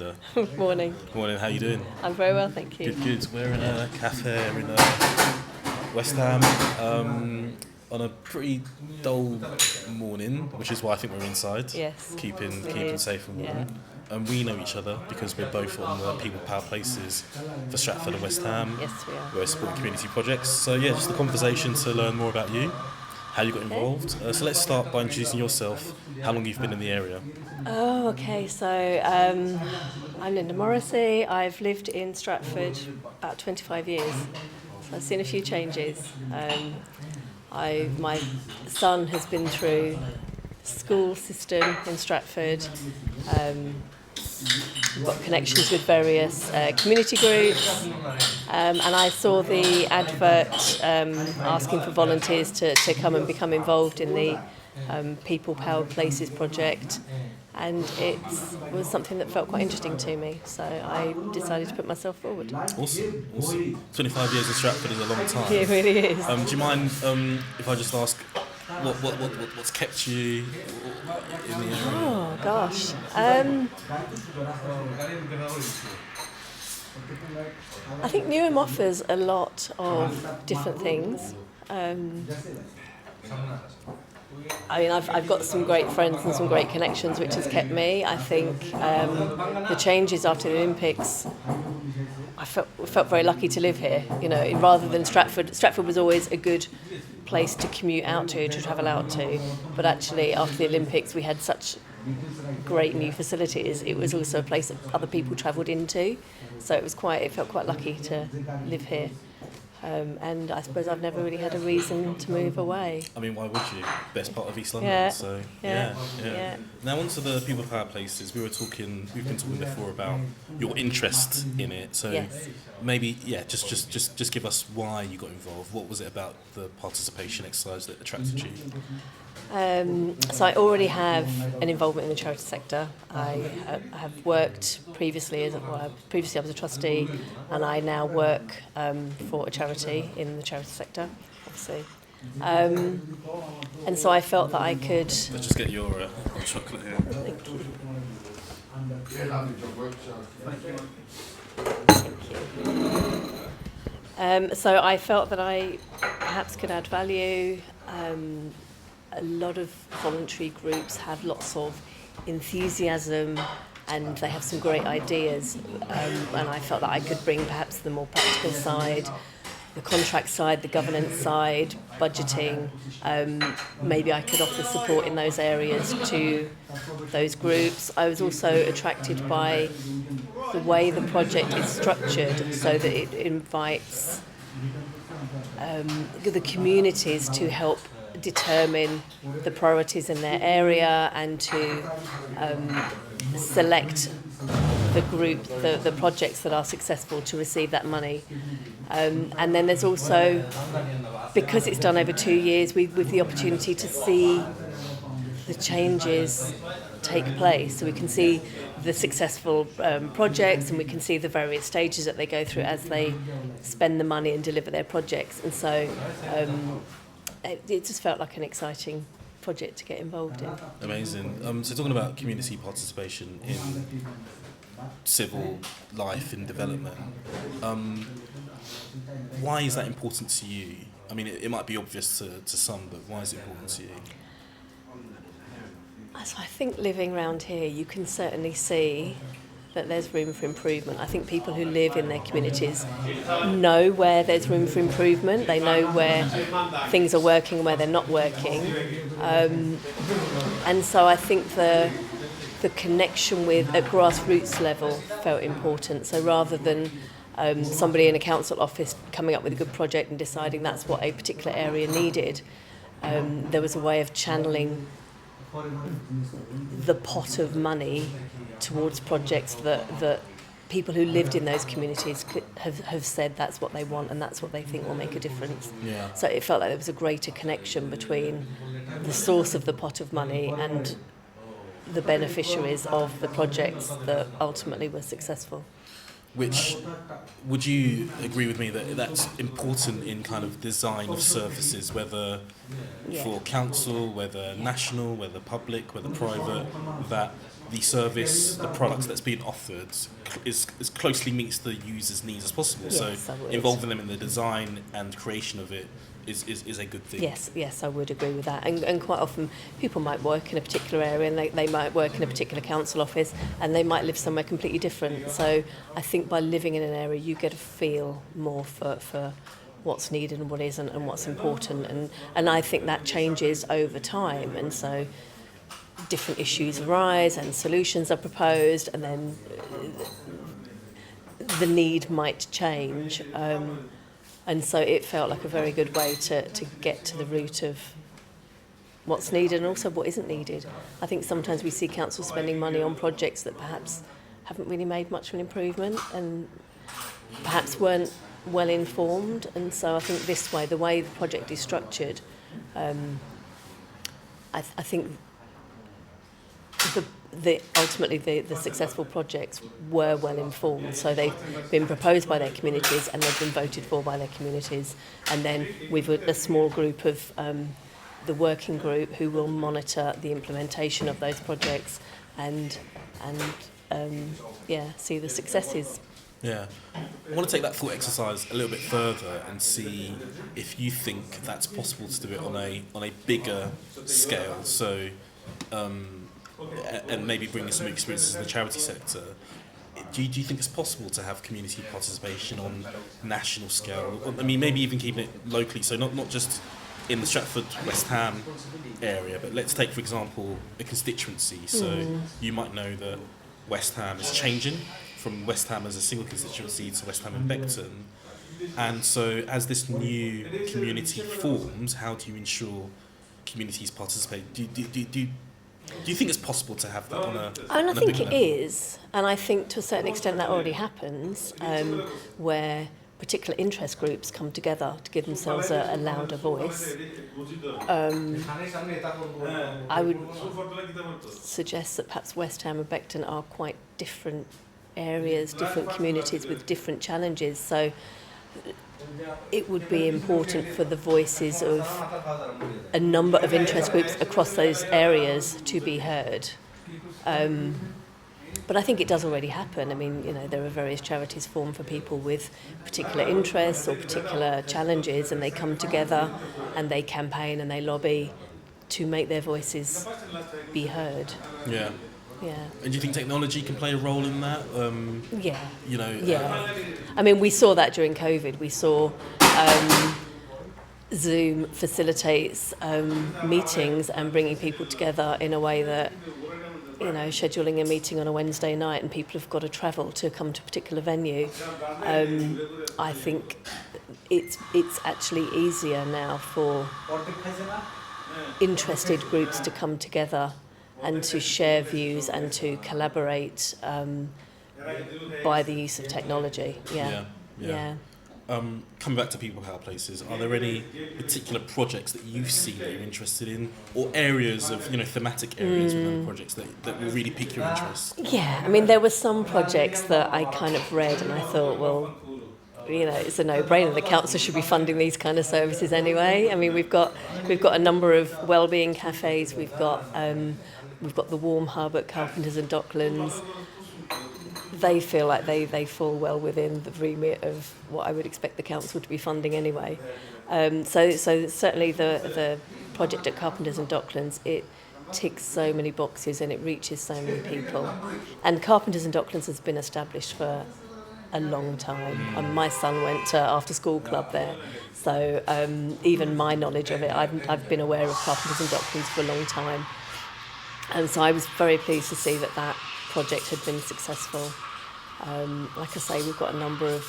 Linda. Morning. Morning, how you doing? I'm very well, thank you. Good. We're in a cafe in West Ham on a pretty dull morning, which is why I think we're inside. Yes. Keeping safe and warm. And we know each other because we're both on the People Power Places for Stratford and West Ham. Yes, we are. We're supporting community projects. So yeah, just a conversation to learn more about you, how you got involved. So let's start by introducing yourself, how long you've been in the area. Oh, okay. So I'm Linda Morrissey. I've lived in Stratford about 25 years. So I've seen a few changes. My son has been through the school system in Stratford. We've got connections with various community groups, and I saw the advert asking for volunteers to come and become involved in the People Power Places project, and it was something that felt quite interesting to me, so I decided to put myself forward. Awesome. 25 years in Stratford is a long time. It really is. Do you mind if I just ask what's kept you in the area? Oh gosh. I think Newham offers a lot of different things. I've got some great friends and some great connections, which has kept me. I think the changes after the Olympics, I felt very lucky to live here. You know, rather than Stratford. Stratford was always a good place to commute out to travel out to. But actually, after the Olympics, we had such great new facilities. It was also a place that other people travelled into. So it felt quite lucky to live here. And I suppose I've never really had a reason to move away. I mean, why would you? Best part of East London. Yeah. So Yeah. Now onto the People Power Places. We've been talking before about your interest in it. So Yes. maybe just give us why you got involved. What was it about the participation exercise that attracted you? So I already have an involvement in the charity sector. I have worked previously I was a trustee, and I now work for a charity in the charity sector, obviously. And so I felt that I could. Let's just get your chocolate here. Thank you. So I felt that I perhaps could add value. A lot of voluntary groups have lots of enthusiasm and they have some great ideas, and I felt that I could bring perhaps the more practical side, the contract side, the governance side, budgeting. Maybe I could offer support in those areas to those groups. I was also attracted by the way the project is structured, so that it invites the communities to help determine the priorities in their area and to select the group, the projects that are successful to receive that money. And then there's also, because it's done over 2 years, with the opportunity to see the changes take place. So we can see the successful projects, and we can see the various stages that they go through as they spend the money and deliver their projects. And so it just felt like an exciting project to get involved in. Amazing. So talking about community participation in civil life and development, why is that important to you? I mean, it might be obvious to some, but why is it important to you? So I think living around here, you can certainly see that there's room for improvement. I think people who live in their communities know where there's room for improvement. They know where things are working and where they're not working. And so I think the connection at grassroots level felt important. So rather than somebody in a council office coming up with a good project and deciding that's what a particular area needed, there was a way of channeling the pot of money towards projects that people who lived in those communities have said that's what they want and that's what they think will make a difference. Yeah. So it felt like there was a greater connection between the source of the pot of money and the beneficiaries of the projects that ultimately were successful. Which, would you agree with me that that's important in kind of design of services, whether for council, whether national, whether public, whether private, that the service, the product that's being offered is as closely meets the user's needs as possible. Yes, So I would. involving them in the design and creation of it is a good thing. Yes, I would agree with that. And quite often people might work in a particular area and they might work in a particular council office and they might live somewhere completely different. So I think by living in an area you get a feel more for what's needed and what isn't and what's important. And I think that changes over time. And so different issues arise and solutions are proposed and then the need might change. And so it felt like a very good way to get to the root of what's needed and also what isn't needed. I think sometimes we see council spending money on projects that perhaps haven't really made much of an improvement and perhaps weren't well informed. And so I think this way, the way the project is structured, I think ultimately the successful projects were well informed, so they've been proposed by their communities and they've been voted for by their communities, and then we've a small group of the working group who will monitor the implementation of those projects and see the successes. Yeah, I want to take that thought exercise a little bit further and see if you think that's possible to do it on a bigger scale. So. And maybe bringing some experiences in the charity sector. Do you think it's possible to have community participation on national scale? I mean, maybe even keeping it locally, so not just in the Stratford West Ham area, but let's take, for example, a constituency. So you might know that West Ham is changing from West Ham as a single constituency to West Ham and Beckton. And so as this new community forms, how do you ensure communities participate? Do you think it's possible to have that on a And I on a think bigger it level? is, and I think to a certain extent that already happens, where particular interest groups come together to give themselves a louder voice. I would suggest that perhaps West Ham and Beckton are quite different areas, different communities with different challenges, so it would be important for the voices of a number of interest groups across those areas to be heard. But I think it does already happen. I mean, there are various charities formed for people with particular interests or particular challenges, and they come together and they campaign and they lobby to make their voices be heard. Yeah. Yeah. And do you think technology can play a role in that? Yeah. Yeah. I mean, we saw that during COVID. We saw Zoom facilitates meetings and bringing people together in a way that, scheduling a meeting on a Wednesday night and people have got to travel to come to a particular venue. I think it's actually easier now for interested groups to come together and to share views and to collaborate by the use of technology. Yeah. Coming back to People Power Places, are there any particular projects that you've seen that you're interested in, or areas of thematic areas within the projects that will really pique your interest? Yeah, I mean, there were some projects that I kind of read and I thought, well, it's a no-brainer. The council should be funding these kind of services anyway. I mean, we've got a number of wellbeing cafes. We've got the Warm Hub at Carpenters and Docklands. They feel like they fall well within the remit of what I would expect the council to be funding anyway. So certainly the project at Carpenters and Docklands, it ticks so many boxes and it reaches so many people. And Carpenters and Docklands has been established for a long time. My son went to after-school club there, so even my knowledge of it, I've been aware of Carpenters and Docklands for a long time. And so I was very pleased to see that project had been successful. Like I say, we've got a number of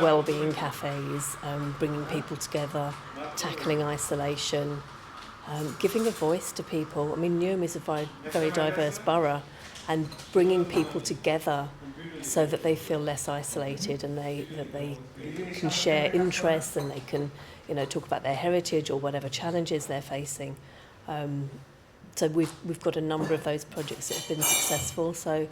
wellbeing cafes, bringing people together, tackling isolation, giving a voice to people. I mean, Newham is a very, very diverse borough, and bringing people together so that they feel less isolated and that they can share interests and they can, talk about their heritage or whatever challenges they're facing. So we've got a number of those projects that have been successful. So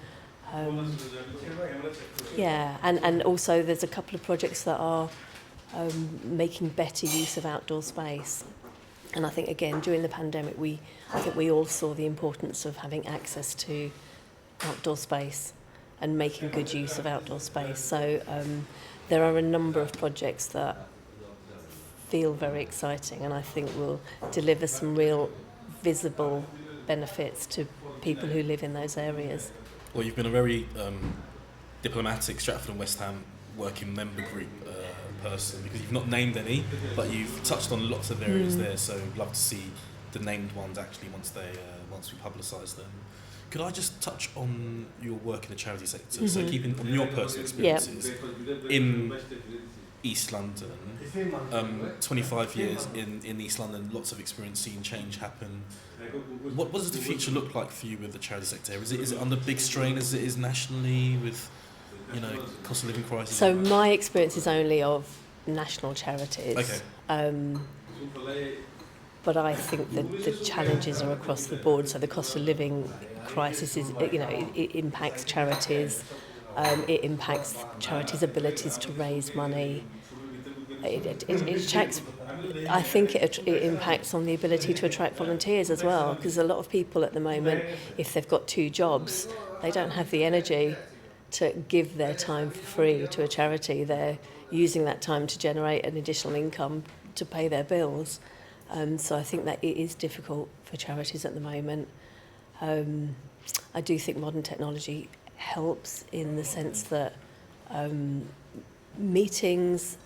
and also there's a couple of projects that are making better use of outdoor space. And I think again during the pandemic I think we all saw the importance of having access to outdoor space and making good use of outdoor space. So there are a number of projects that feel very exciting and I think will deliver some real visible benefits to people who live in those areas. Well, you've been a very diplomatic Stratford and West Ham working member group person, because you've not named any, but you've touched on lots of areas there. So I'd love to see the named ones actually once we publicise them. Could I just touch on your work in the charity sector? So keeping on your personal experiences in East London, 25 years in East London, lots of experience seeing change happen. What does the future look like for you with the charity sector? Is it under big strain as it is nationally with, cost of living crisis? So my experience is only of national charities. Okay. But I think that the challenges are across the board. So the cost of living crisis is, it impacts charities. It impacts charities' abilities to raise money. It attracts. I think it impacts on the ability to attract volunteers as well, because a lot of people at the moment, if they've got 2 jobs, they don't have the energy to give their time for free to a charity. They're using that time to generate an additional income to pay their bills. So I think that it is difficult for charities at the moment. I do think modern technology helps in the sense that meetings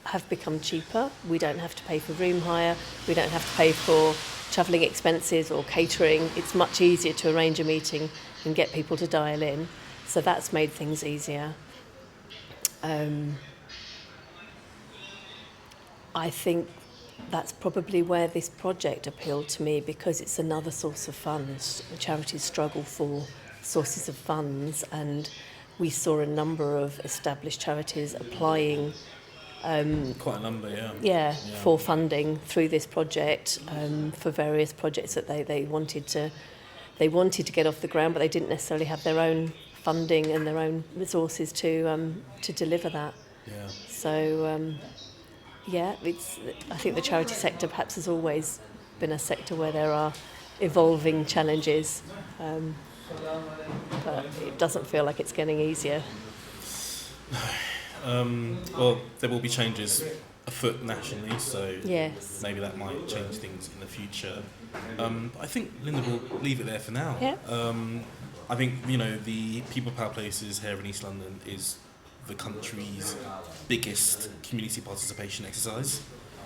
have become cheaper. We don't have to pay for room hire. We don't have to pay for travelling expenses or catering. It's much easier to arrange a meeting and get people to dial in. So that's made things easier. I think that's probably where this project appealed to me, because it's another source of funds. Charities struggle for sources of funds, and we saw a number of established charities applying quite a number, yeah. For funding through this project, for various projects that they wanted to get off the ground, but they didn't necessarily have their own funding and their own resources to deliver that. Yeah. So I think the charity sector perhaps has always been a sector where there are evolving challenges, but it doesn't feel like it's getting easier. Well, there will be changes afoot nationally, so yes, maybe that might change things in the future. I think, Linda, we'll leave it there for now. Yeah. I think, the People Power Places here in East London is the country's biggest community participation exercise.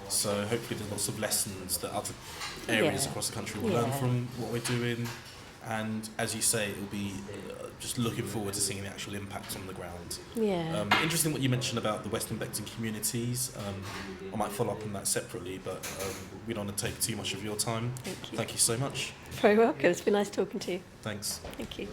So hopefully there's lots of lessons that other areas across the country will learn from what we're doing. And as you say, it'll be just looking forward to seeing the actual impact on the ground. Yeah. Interesting what you mentioned about the Western Beckton communities. I might follow up on that separately, but we don't want to take too much of your time. Thank you. Thank you so much. Very welcome. It's been nice talking to you. Thanks. Thank you.